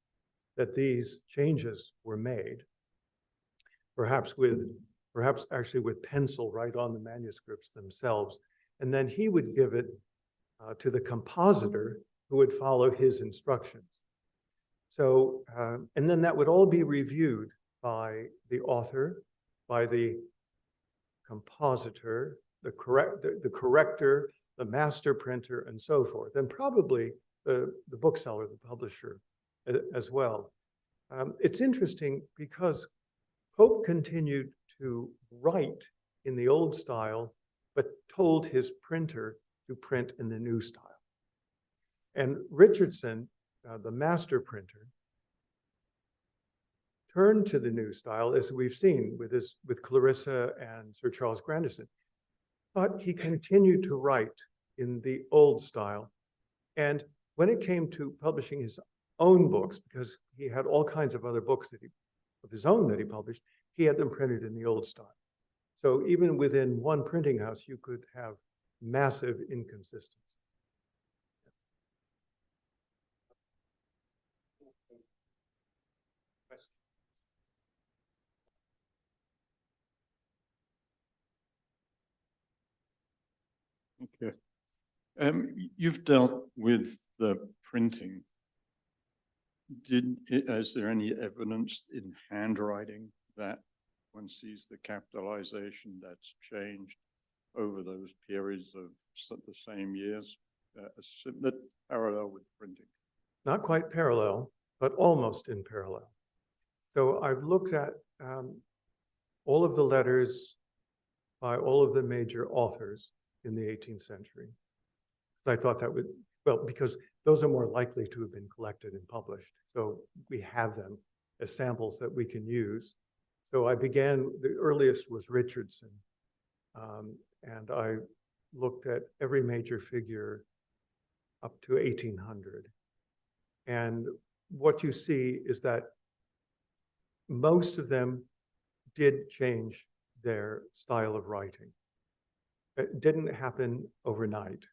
[SPEAKER 3] that these changes were made, perhaps actually with pencil right on the manuscripts themselves. And then he would give it to the compositor who would follow his instructions. So, and then that would all be reviewed by the author, by the compositor, the corrector, the master printer, and so forth, and probably the bookseller, the publisher as well. It's interesting because Pope continued to write in the old style, but told his printer to print in the new style. And Richardson, the master printer, turned to the new style, as we've seen with Clarissa and Sir Charles Grandison. But he continued to write in the old style. And when it came to publishing his own books, because he had all kinds of other books of his own that he published, he had them printed in the old style. So even within one printing house, you could have massive inconsistency.
[SPEAKER 4] Okay. You've dealt with the printing. Is there any evidence in handwriting that one sees the capitalization that's changed over those periods of the same years, that parallel with printing?
[SPEAKER 3] Not quite parallel, but almost in parallel. So I've looked at all of the letters by all of the major authors in the 18th century. I thought that would, well, because those are more likely to have been collected and published. So we have them as samples that we can use. So I began, the earliest was Richardson. And I looked at every major figure up to 1800. And what you see is that most of them did change their style of writing. It didn't happen overnight.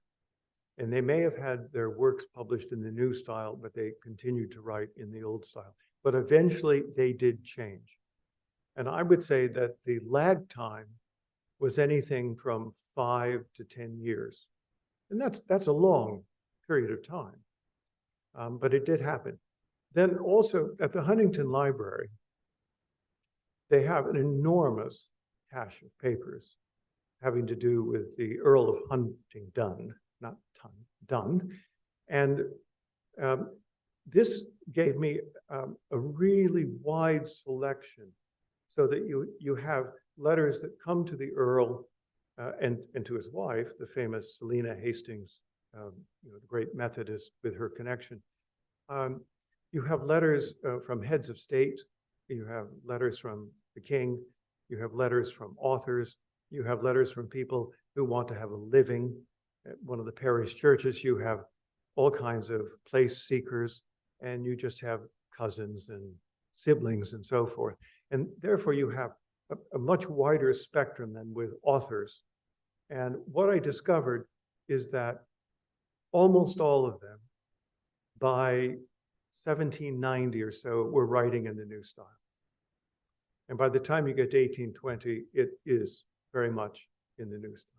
[SPEAKER 3] And they may have had their works published in the new style, but they continued to write in the old style. But eventually they did change. And I would say that the lag time was anything from 5 to 10 years. And that's a long period of time. But it did happen. Then also at the Huntington Library, they have an enormous cache of papers having to do with the Earl of Huntingdon, not Dun. And this gave me a really wide selection, so that you have letters that come to the Earl and to his wife, the famous Selina Hastings, the great Methodist with her connection. You have letters from heads of state. You have letters from the king. You have letters from authors. You have letters from people who want to have a living. At one of the parish churches, you have all kinds of place seekers, and you just have cousins and siblings and so forth. And therefore, you have a much wider spectrum than with authors. And what I discovered is that almost all of them, by 1790 or so, were writing in the new style. And by the time you get to 1820, it is very much in the new style.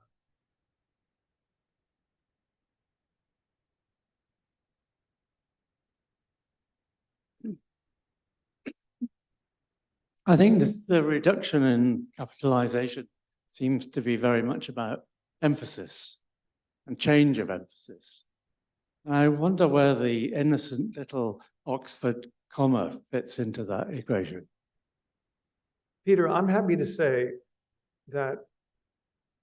[SPEAKER 5] I think the reduction in capitalization seems to be very much about emphasis and change of emphasis. And I wonder where the innocent little Oxford comma fits into that equation.
[SPEAKER 3] Peter, I'm happy to say that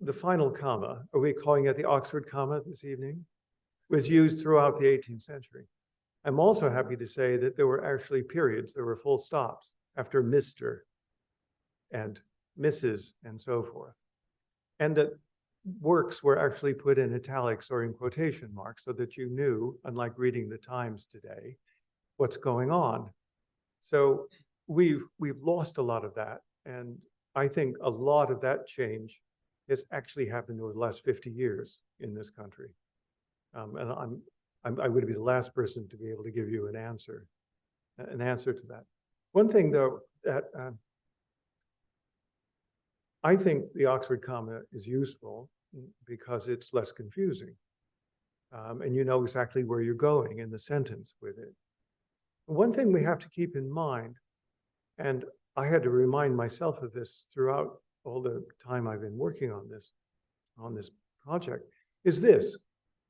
[SPEAKER 3] the final comma, are we calling it the Oxford comma this evening, was used throughout the 18th century. I'm also happy to say that there were actually periods, there were full stops after Mr. and Mrs. and so forth. And that works were actually put in italics or in quotation marks so that you knew, unlike reading the Times today, what's going on. So we've lost a lot of that. And I think a lot of that change has actually happened over the last 50 years in this country. And I would be the last person to be able to give you an answer to that. One thing, though, that I think the Oxford comma is useful because it's less confusing. And you know exactly where you're going in the sentence with it. One thing we have to keep in mind, and I had to remind myself of this throughout all the time I've been working on this project, is this,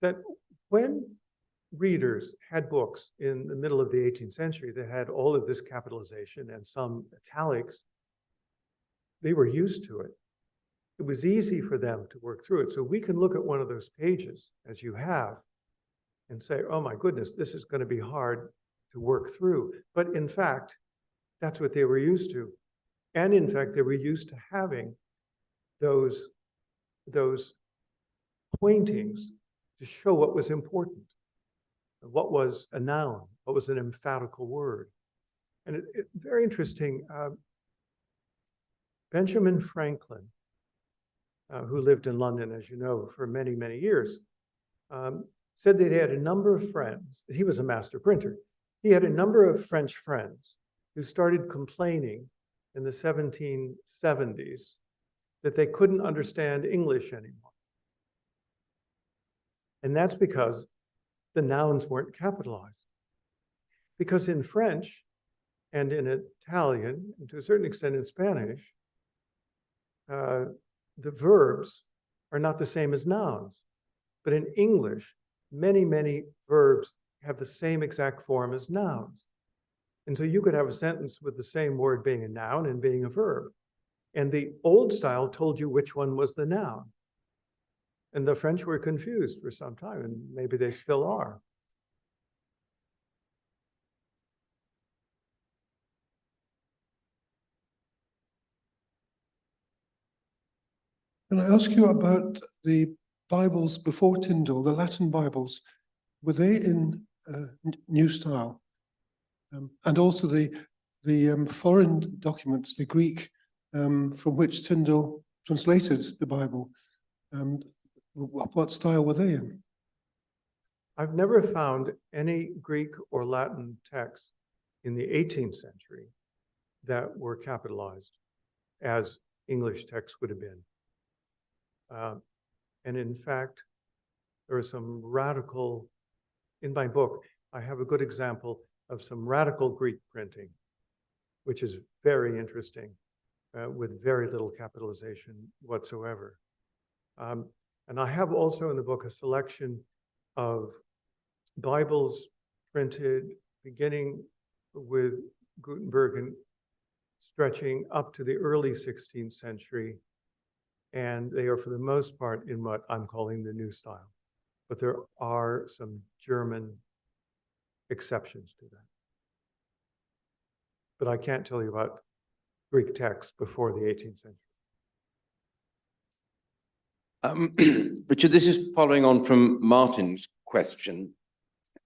[SPEAKER 3] that when readers had books in the middle of the 18th century that had all of this capitalization and some italics, they were used to it. It was easy for them to work through it. So we can look at one of those pages, as you have, and say, oh my goodness, this is going to be hard to work through. But in fact, that's what they were used to. And in fact, they were used to having those pointings to show what was important, what was a noun, what was an emphatical word. And very interesting, Benjamin Franklin, who lived in London, as you know, for many, many years, said that he had a number of friends. He was a master printer. He had a number of French friends who started complaining in the 1770s that they couldn't understand English anymore. And that's because the nouns weren't capitalized. Because in French and in Italian, and to a certain extent in Spanish, the verbs are not the same as nouns. But in English, many, many verbs have the same exact form as nouns. And so you could have a sentence with the same word being a noun and being a verb. And the old style told you which one was the noun. And the French were confused for some time, and maybe they still are.
[SPEAKER 6] Can I ask you about the Bibles before Tyndale, the Latin Bibles? Were they in New Style? And also the foreign documents, the Greek from which Tyndale translated the Bible, what style were they in?
[SPEAKER 3] I've never found any Greek or Latin texts in the 18th century that were capitalized as English texts would have been. And in fact, there are some radical, in my book, I have a good example of some radical Greek printing, which is very interesting, with very little capitalization whatsoever. And I have also in the book a selection of Bibles printed beginning with Gutenberg and stretching up to the early 16th century. And they are for the most part in what I'm calling the New Style. But there are some German exceptions to that. But I can't tell you about Greek texts before the 18th century.
[SPEAKER 7] Richard, this is following on from Martin's question.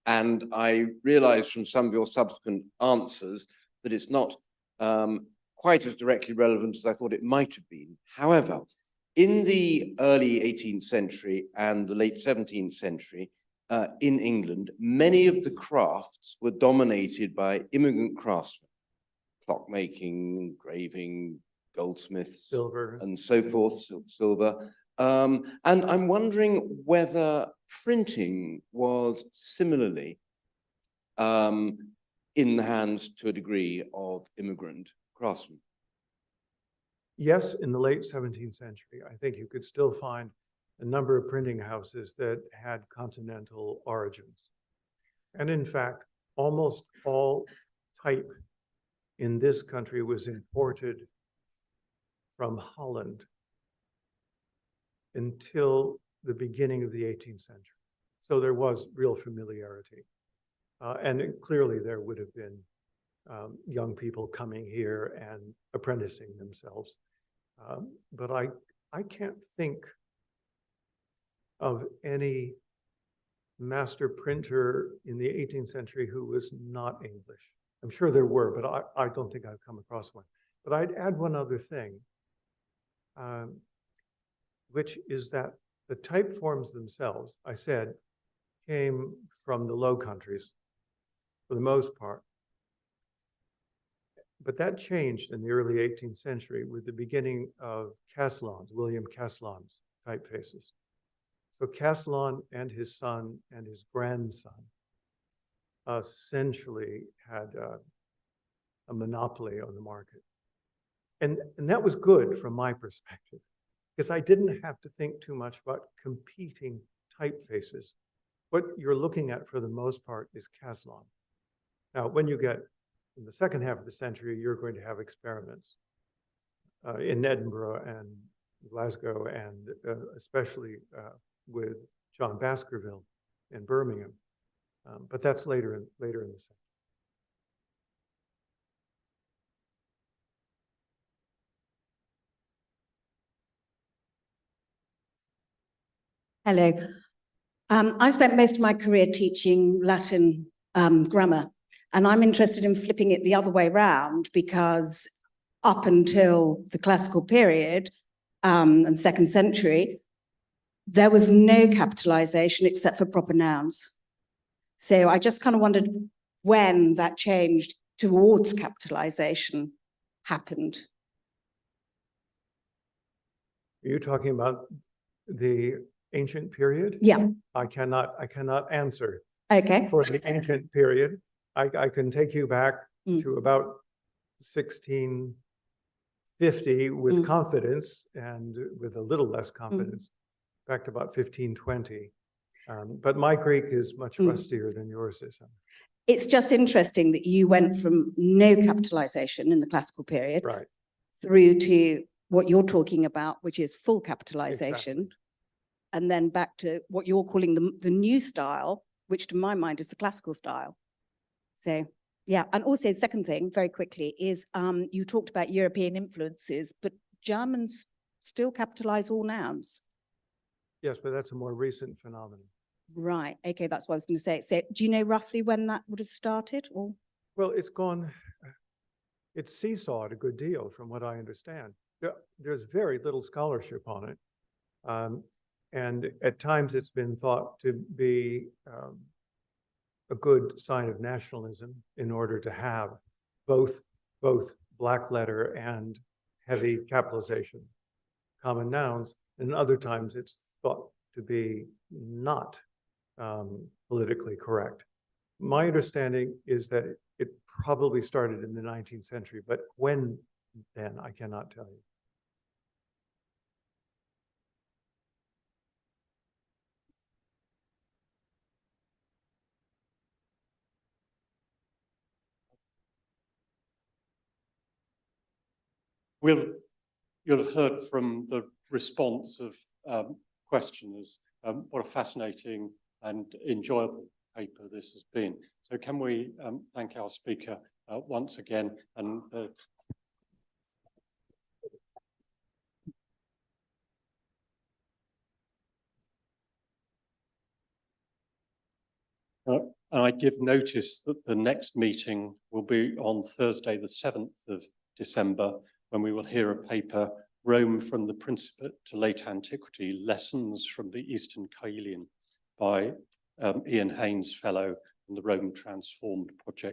[SPEAKER 7] And I realize from some of your subsequent answers that it's not quite as directly relevant as I thought it might have been. However, in the early 18th century and the late 17th century, in England, many of the crafts were dominated by immigrant craftsmen, clockmaking, engraving, goldsmiths,
[SPEAKER 3] Silver.
[SPEAKER 7] and so forth, silver. And I'm wondering whether printing was similarly in the hands to a degree of immigrant craftsmen.
[SPEAKER 3] Yes, in the late 17th century, I think you could still find a number of printing houses that had continental origins. And in fact, almost all type in this country was imported from Holland until the beginning of the 18th century. So there was real familiarity. And clearly there would have been young people coming here and apprenticing themselves. But I can't think of any master printer in the 18th century who was not English. I'm sure there were, but I don't think I've come across one. But I'd add one other thing, which is that the type forms themselves, I said, came from the Low Countries for the most part. But that changed in the early 18th century with the beginning of Caslon's, William Caslon's typefaces. So Caslon and his son and his grandson essentially had a monopoly on the market. And that was good from my perspective, because I didn't have to think too much about competing typefaces. What you're looking at for the most part is Caslon. Now, when you get in the second half of the century, you're going to have experiments in Edinburgh and Glasgow, and especially with John Baskerville in Birmingham. But that's later in the century.
[SPEAKER 8] Hello. I spent most of my career teaching Latin grammar, and I'm interested in flipping it the other way around, because up until the classical period and second century, there was no capitalization except for proper nouns. So I just kind of wondered when that changed towards capitalization happened.
[SPEAKER 3] Are you talking about the ancient period?
[SPEAKER 8] Yeah.
[SPEAKER 3] I cannot answer
[SPEAKER 8] Okay.
[SPEAKER 3] for the ancient period. I can take you back to about 1650 with confidence, and with a little less confidence, back to about 1520. But my Greek is much rustier than yours is.
[SPEAKER 8] It's just interesting that you went from no capitalization in the classical period,
[SPEAKER 3] Right,
[SPEAKER 8] through to what you're talking about, which is full capitalization.
[SPEAKER 3] exactly.
[SPEAKER 8] And then back to what you're calling the new style, which to my mind is the classical style. So, yeah. And also the second thing, very quickly, is you talked about European influences, but Germans still capitalize all nouns.
[SPEAKER 3] Yes, but that's a more recent phenomenon.
[SPEAKER 8] Right. Okay, that's what I was going to say. So do you know roughly when that would have started? Or
[SPEAKER 3] Well, it's seesawed a good deal from what I understand. There's very little scholarship on it. And at times it's been thought to be a good sign of nationalism in order to have both black letter and heavy capitalization, common nouns, and other times it's thought to be not politically correct. My understanding is that it probably started in the 19th century, but when, then, I cannot tell you.
[SPEAKER 2] You'll have heard from the response of questioners what a fascinating and enjoyable paper this has been. So can we thank our speaker once again, and I give notice that the next meeting will be on Thursday, the 7th of December, when we will hear a paper, Rome from the Principate to Late Antiquity, Lessons from the Eastern Caelian, by Ian Haynes Fellow and the Rome Transformed Project.